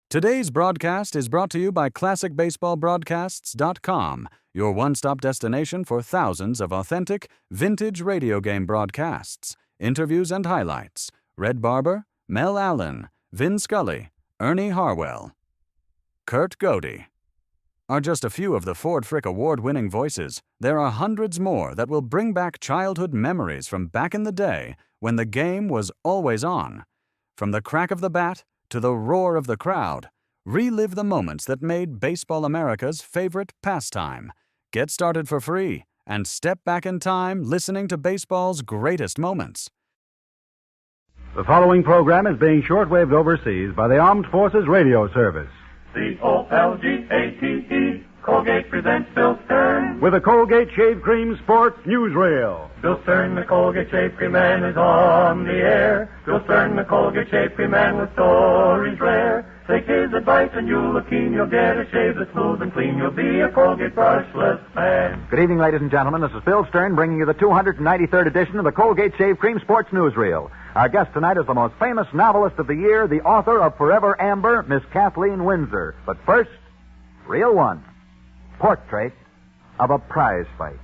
Today's broadcast is brought to you by ClassicBaseballBroadcasts.com, your one-stop destination for thousands of authentic, vintage radio game broadcasts, interviews and highlights. Red Barber, Mel Allen, Vin Scully, Ernie Harwell, Kurt Godey are just a few of the Ford Frick Award-winning voices. There are hundreds more that will bring back childhood memories from back in the day when the game was always on. From the crack of the bat to the roar of the crowd, relive the moments that made Baseball America's favorite pastime. Get started for free and step back in time listening to baseball's greatest moments. The following program is being shortwaved overseas by the Armed Forces Radio Service. C-O-L-G-A-T-E, Colgate presents Bill Stern. With the Colgate Shave Cream Sports Newsreel. Bill Stern, the Colgate Shave Cream Man, is on the air. Bill Stern, the Colgate Shave Cream Man, with stories rare. Take his advice and you'll look keen. You'll get a shave that's smooth and clean. You'll be a Colgate brushless man. Good evening, ladies and gentlemen. This is Bill Stern bringing you the 293rd edition of the Colgate Shave Cream Sports Newsreel. Our guest tonight is the most famous novelist of the year, the author of Forever Amber, Miss Kathleen Windsor. But first, Reel 1, Portrait of a Prize Fight.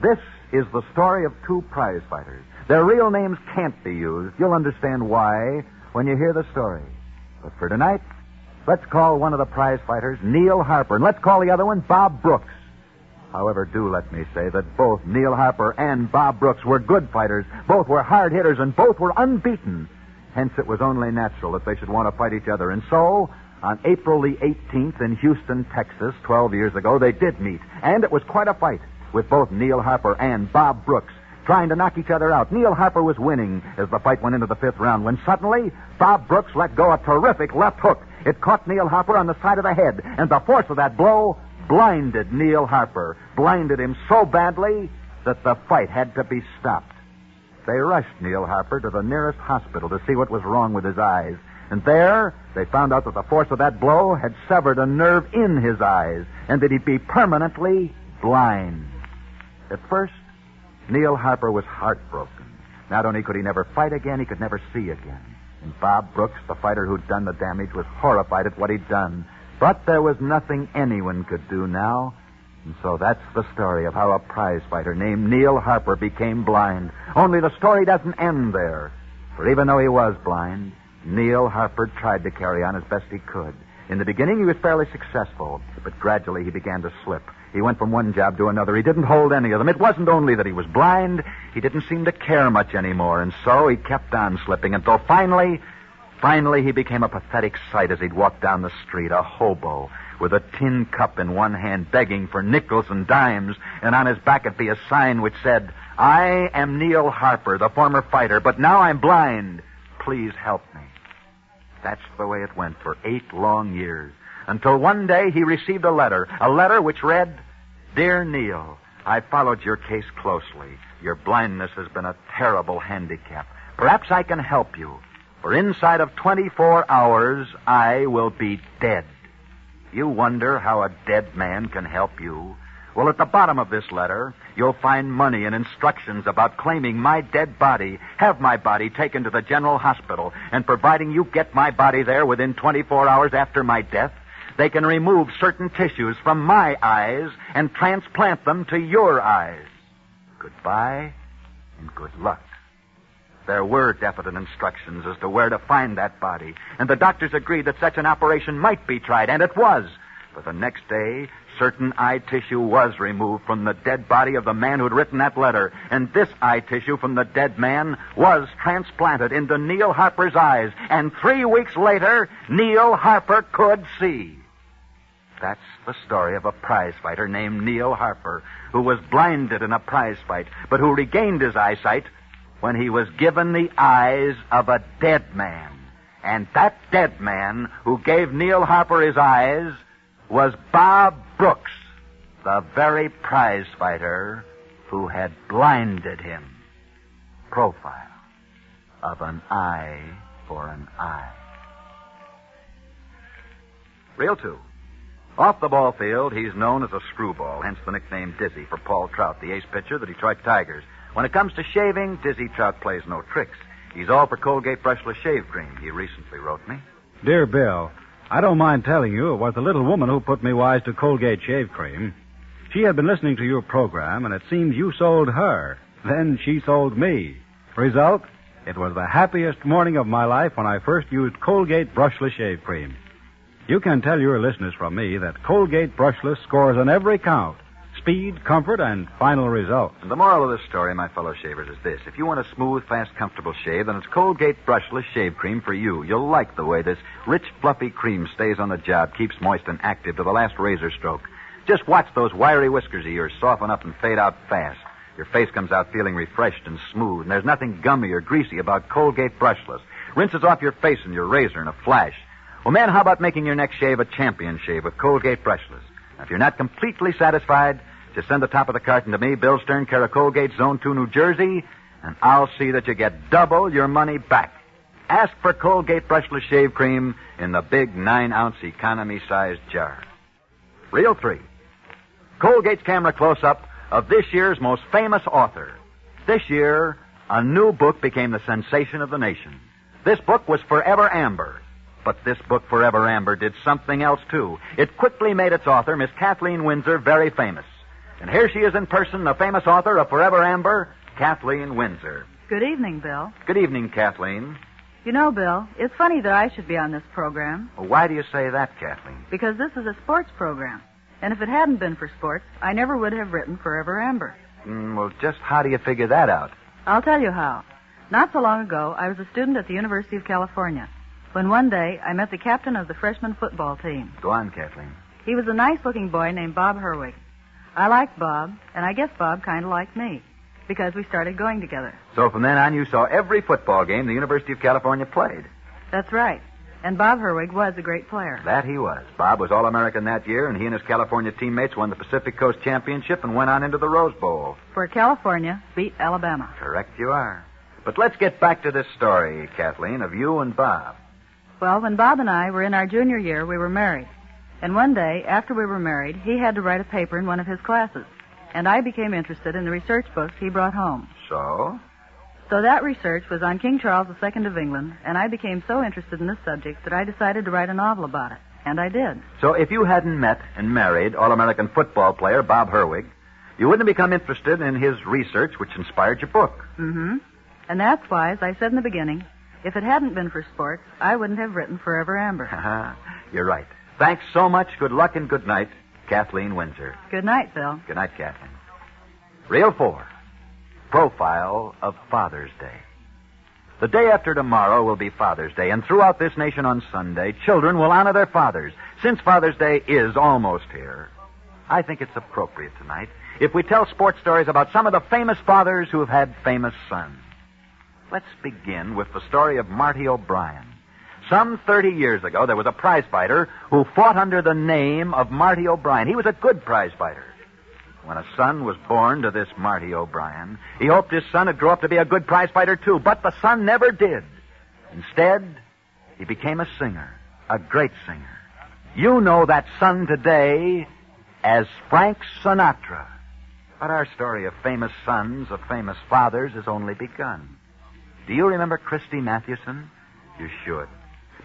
This is the story of two prize fighters. Their real names can't be used. You'll understand why when you hear the story. But for tonight, let's call one of the prize fighters Neil Harper, and let's call the other one Bob Brooks. However, do let me say that both Neil Harper and Bob Brooks were good fighters. Both were hard hitters, and both were unbeaten. Hence, it was only natural that they should want to fight each other. And so, on April the 18th in Houston, Texas, 12 years ago, they did meet. And it was quite a fight, with both Neil Harper and Bob Brooks trying to knock each other out. Neil Harper was winning as the fight went into the fifth round, when suddenly Bob Brooks let go a terrific left hook. It caught Neil Harper on the side of the head, and the force of that blow blinded Neil Harper, blinded him so badly that the fight had to be stopped. They rushed Neil Harper to the nearest hospital to see what was wrong with his eyes. And there, they found out that the force of that blow had severed a nerve in his eyes, and that he'd be permanently blind. At first, Neil Harper was heartbroken. Not only could he never fight again, he could never see again. And Bob Brooks, the fighter who'd done the damage, was horrified at what he'd done. But there was nothing anyone could do now. And so that's the story of how a prize fighter named Neil Harper became blind. Only the story doesn't end there. For even though he was blind, Neil Harper tried to carry on as best he could. In the beginning, he was fairly successful, but gradually he began to slip. He went from one job to another. He didn't hold any of them. It wasn't only that he was blind. He didn't seem to care much anymore, and so he kept on slipping until finally he became a pathetic sight as he'd walk down the street, a hobo, with a tin cup in one hand, begging for nickels and dimes, and on his back would be a sign which said, "I am Neil Harper, the former fighter, but now I'm blind. Please help me." That's the way it went for 8 long years, until one day he received a letter which read, "Dear Neil, I followed your case closely. Your blindness has been a terrible handicap. Perhaps I can help you. For inside of 24 hours, I will be dead." You wonder how a dead man can help you? Well, at the bottom of this letter, you'll find money and instructions about claiming my dead body, have my body taken to the general hospital, and providing you get my body there within 24 hours after my death, they can remove certain tissues from my eyes and transplant them to your eyes. Goodbye and good luck. There were definite instructions as to where to find that body, and the doctors agreed that such an operation might be tried, and it was. But the next day, certain eye tissue was removed from the dead body of the man who'd written that letter, and this eye tissue from the dead man was transplanted into Neil Harper's eyes, and 3 weeks later, Neil Harper could see. That's the story of a prize fighter named Neil Harper, who was blinded in a prize fight, but who regained his eyesight when he was given the eyes of a dead man. And that dead man who gave Neil Harper his eyes was Bob Brooks, the very prize fighter who had blinded him. Profile of an eye for an eye. Reel 2. Off the ball field, he's known as a screwball, hence the nickname Dizzy for Paul Trout, the ace pitcher of the Detroit Tigers. When it comes to shaving, Dizzy Trout plays no tricks. He's all for Colgate brushless shave cream, he recently wrote me. Dear Bill, I don't mind telling you it was the little woman who put me wise to Colgate shave cream. She had been listening to your program, and it seems you sold her. Then she sold me. Result, it was the happiest morning of my life when I first used Colgate brushless shave cream. You can tell your listeners from me that Colgate brushless scores on every count. Speed, comfort, and final result. And the moral of this story, my fellow shavers, is this. If you want a smooth, fast, comfortable shave, then it's Colgate brushless shave cream for you. You'll like the way this rich, fluffy cream stays on the job, keeps moist and active to the last razor stroke. Just watch those wiry whiskers of yours soften up and fade out fast. Your face comes out feeling refreshed and smooth, and there's nothing gummy or greasy about Colgate brushless. Rinses off your face and your razor in a flash. Well, man, how about making your next shave a champion shave with Colgate brushless? Now, if you're not completely satisfied, just send the top of the carton to me, Bill Stern, care of Colgate, Zone 2, New Jersey, and I'll see that you get double your money back. Ask for Colgate brushless shave cream in the big 9-ounce economy-sized jar. Reel 3. Colgate's camera close-up of this year's most famous author. This year, a new book became the sensation of the nation. This book was Forever Amber. But this book, Forever Amber, did something else, too. It quickly made its author, Miss Kathleen Windsor, very famous. And here she is in person, the famous author of Forever Amber, Kathleen Windsor. Good evening, Bill. Good evening, Kathleen. You know, Bill, it's funny that I should be on this program. Well, why do you say that, Kathleen? Because this is a sports program. And if it hadn't been for sports, I never would have written Forever Amber. Well, just how do you figure that out? I'll tell you how. Not so long ago, I was a student at the University of California, when one day I met the captain of the freshman football team. Go on, Kathleen. He was a nice-looking boy named Bob Herwig. I liked Bob, and I guess Bob kind of liked me, because we started going together. So from then on, you saw every football game the University of California played. That's right. And Bob Herwig was a great player. That he was. Bob was All-American that year, and he and his California teammates won the Pacific Coast Championship and went on into the Rose Bowl. For California beat Alabama. Correct you are. But let's get back to this story, Kathleen, of you and Bob. Well, when Bob and I were in our junior year, we were married. And one day, after we were married, he had to write a paper in one of his classes. And I became interested in the research books he brought home. So? So that research was on King Charles II of England, and I became so interested in this subject that I decided to write a novel about it. And I did. So if you hadn't met and married All-American football player Bob Herwig, you wouldn't have become interested in his research, which inspired your book. Mm-hmm. And that's why, as I said in the beginning, if it hadn't been for sports, I wouldn't have written Forever Amber. You're right. Thanks so much. Good luck and good night, Kathleen Windsor. Good night, Bill. Good night, Kathleen. Reel 4. Profile of Father's Day. The day after tomorrow will be Father's Day, and throughout this nation on Sunday, children will honor their fathers. Since Father's Day is almost here, I think it's appropriate tonight if we tell sports stories about some of the famous fathers who have had famous sons. Let's begin with the story of Marty O'Brien. Some 30 years ago, there was a prizefighter who fought under the name of Marty O'Brien. He was a good prizefighter. When a son was born to this Marty O'Brien, he hoped his son would grow up to be a good prizefighter, too. But the son never did. Instead, he became a singer, a great singer. You know that son today as Frank Sinatra. But our story of famous sons, of famous fathers, has only begun. Do you remember Christy Mathewson? You should.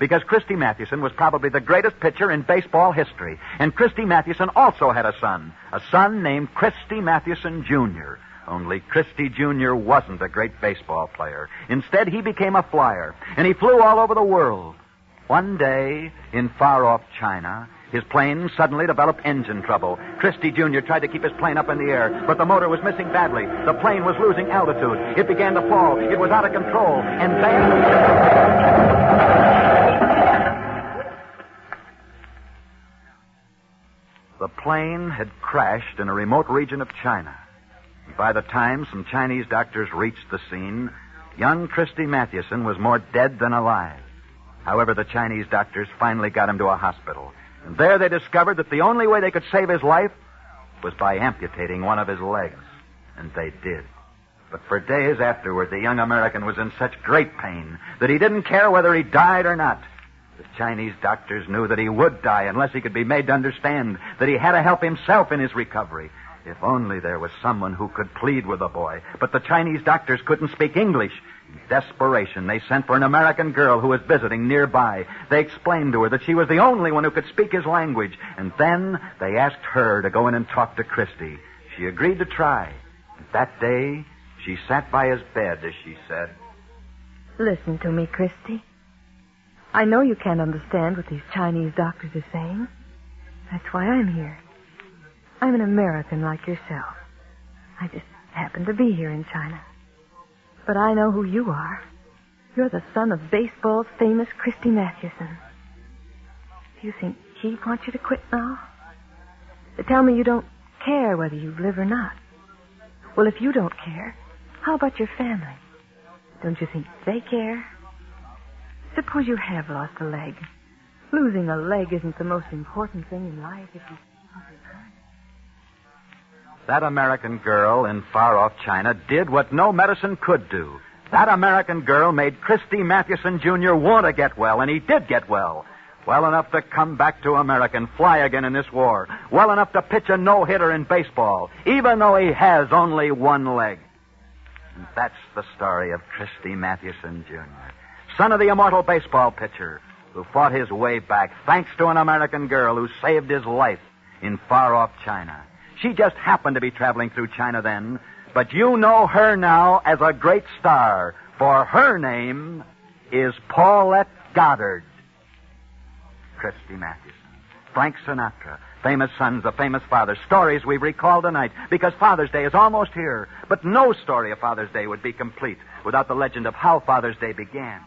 Because Christy Mathewson was probably the greatest pitcher in baseball history. And Christy Mathewson also had a son named Christy Mathewson, Jr. Only Christy, Jr. wasn't a great baseball player. Instead, he became a flyer, and he flew all over the world. One day, in far-off China, his plane suddenly developed engine trouble. Christy, Jr. tried to keep his plane up in the air, but the motor was missing badly. The plane was losing altitude. It began to fall. It was out of control. And then... The plane had crashed in a remote region of China. By the time some Chinese doctors reached the scene, young Christy Mathewson was more dead than alive. However, the Chinese doctors finally got him to a hospital. And there they discovered that the only way they could save his life was by amputating one of his legs. And they did. But for days afterward, the young American was in such great pain that he didn't care whether he died or not. The Chinese doctors knew that he would die unless he could be made to understand that he had to help himself in his recovery. If only there was someone who could plead with the boy. But the Chinese doctors couldn't speak English. In desperation, they sent for an American girl who was visiting nearby. They explained to her that she was the only one who could speak his language, and then they asked her to go in and talk to Christy. She agreed to try. That day, she sat by his bed as she said, Listen to me, Christy. I know you can't understand what these Chinese doctors are saying. That's why I'm here. I'm an American like yourself. I just happen to be here in China. But I know who you are. You're the son of baseball's famous Christy Mathewson. Do you think he'd want you to quit now? They tell me you don't care whether you live or not. Well, if you don't care, how about your family? Don't you think they care? Suppose you have lost a leg. Losing a leg isn't the most important thing in life if you... That American girl in far-off China did what no medicine could do. That American girl made Christy Mathewson Jr. want to get well, and he did get well. Well enough to come back to America and fly again in this war. Well enough to pitch a no-hitter in baseball, even though he has only one leg. And that's the story of Christy Mathewson Jr., son of the immortal baseball pitcher who fought his way back thanks to an American girl who saved his life in far-off China. She just happened to be traveling through China then, but you know her now as a great star, for her name is Paulette Goddard. Christy Mathewson, Frank Sinatra, famous sons of famous fathers, stories we recall tonight because Father's Day is almost here. But no story of Father's Day would be complete without the legend of how Father's Day began.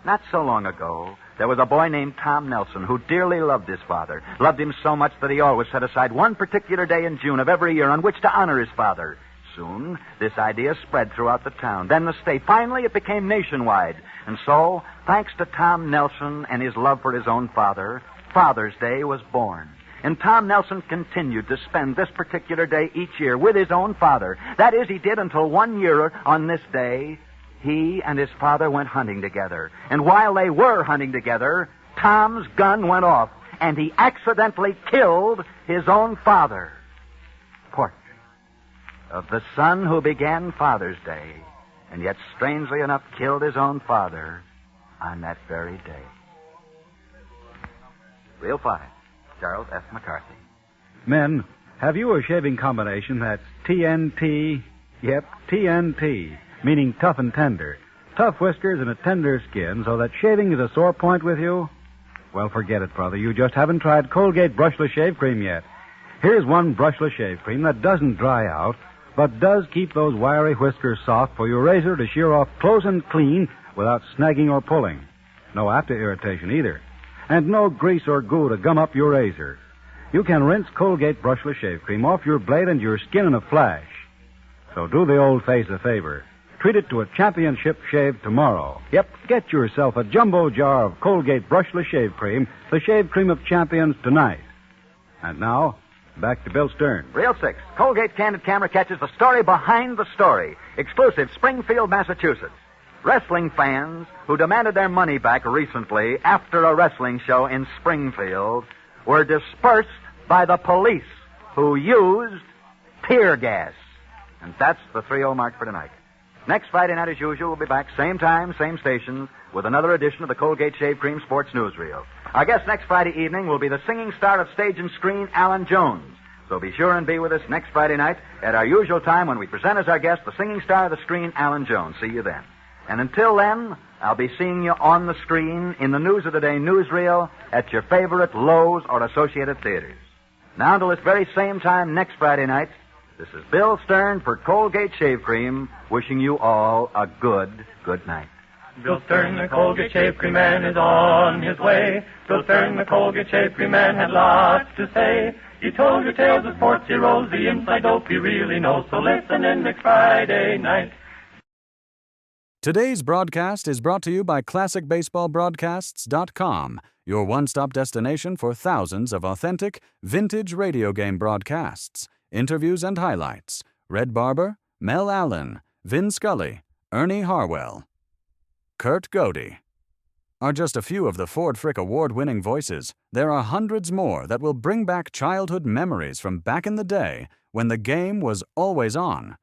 Not so long ago, there was a boy named Tom Nelson who dearly loved his father, loved him so much that he always set aside one particular day in June of every year on which to honor his father. Soon, this idea spread throughout the town, then the state. Finally, it became nationwide. And so, thanks to Tom Nelson and his love for his own father, Father's Day was born. And Tom Nelson continued to spend this particular day each year with his own father. That is, he did until one year on this day, he and his father went hunting together. And while they were hunting together, Tom's gun went off, and he accidentally killed his own father. Portrait of the son who began Father's Day, and yet, strangely enough, killed his own father on that very day. Reel 5, Charles F. McCarthy. Men, have you a shaving combination that's TNT? Yep, TNT, meaning tough and tender. Tough whiskers and a tender skin so that shaving is a sore point with you? Well, forget it, brother. You just haven't tried Colgate Brushless Shave Cream yet. Here's one brushless shave cream that doesn't dry out, but does keep those wiry whiskers soft for your razor to shear off close and clean without snagging or pulling. No after irritation either. And no grease or goo to gum up your razor. You can rinse Colgate Brushless Shave Cream off your blade and your skin in a flash. So do the old face a favor. Treat it to a championship shave tomorrow. Yep, get yourself a jumbo jar of Colgate Brushless Shave Cream, the shave cream of champions, tonight. And now, back to Bill Stern. Reel 6, Colgate Candid Camera catches the story behind the story. Exclusive, Springfield, Massachusetts. Wrestling fans who demanded their money back recently after a wrestling show in Springfield were dispersed by the police who used tear gas. And that's the 3-0 mark for tonight. Next Friday night, as usual, we'll be back, same time, same station, with another edition of the Colgate Shave Cream Sports Newsreel. Our guest next Friday evening will be the singing star of stage and screen, Alan Jones. So be sure and be with us next Friday night at our usual time when we present as our guest the singing star of the screen, Alan Jones. See you then. And until then, I'll be seeing you on the screen in the News of the Day newsreel at your favorite Lowe's or Associated Theaters. Now until this very same time next Friday night, this is Bill Stern for Colgate Shave Cream, wishing you all a good night. Bill Stern, the Colgate Shave Cream Man, is on his way. Bill Stern, the Colgate Shave Cream Man, had lots to say. He told your tales of sports heroes, the inside dope he really knows. So listen in next Friday night. Today's broadcast is brought to you by ClassicBaseballBroadcasts.com, your one-stop destination for thousands of authentic, vintage radio game broadcasts, interviews and highlights. Red Barber, Mel Allen, Vin Scully, Ernie Harwell, Kurt Godey are just a few of the Ford Frick Award-winning voices. There are hundreds more that will bring back childhood memories from back in the day when the game was always on.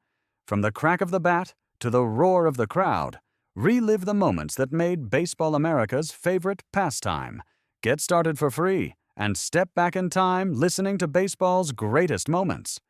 From the crack of the bat to the roar of the crowd, Relive the moments that made Baseball America's favorite pastime. Get started for free and step back in time listening to baseball's greatest moments.